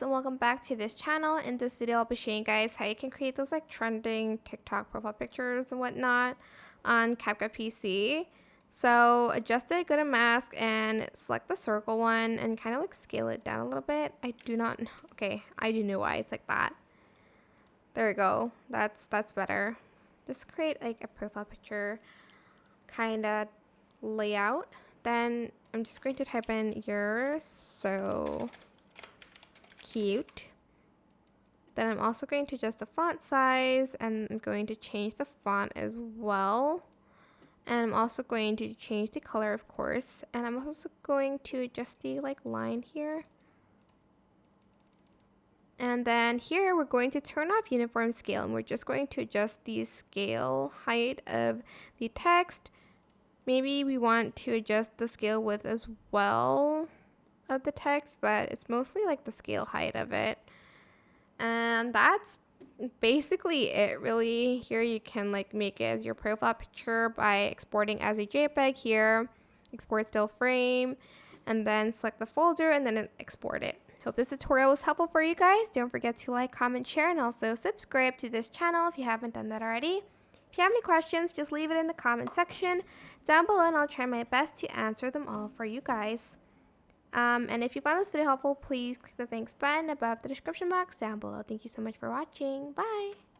and welcome back to this channel. In this video I'll be showing you guys how you can create those like trending TikTok profile pictures and whatnot on CapCut PC. So adjust it, go to mask and select the circle one and kind of like scale it down a little bit. I do know why it's like that. There we go. That's better. Just create like a profile picture kind of layout. Then I'm just going to type in "you're so cute." Then I'm also going to adjust the font size and I'm going to change the font as well. And I'm also going to change the color, of course. And I'm also going to adjust the line here. And then here we're going to turn off uniform scale and we're just going to adjust the scale height of the text. Maybe we want to adjust the scale width as well of the text, but it's mostly like the scale height of it. And that's basically it, really. Here you can like make it as your profile picture by exporting as a JPEG here, export still frame, and then select the folder and then export it. Hope this tutorial was helpful for you guys. Don't forget to like, comment, share, and also subscribe to this channel if you haven't done that already. If you have any questions, just leave it in the comment section down below and I'll try my best to answer them all for you guys. And if you found this video helpful, please click the thanks button above the description box down below. Thank you so much for watching. Bye!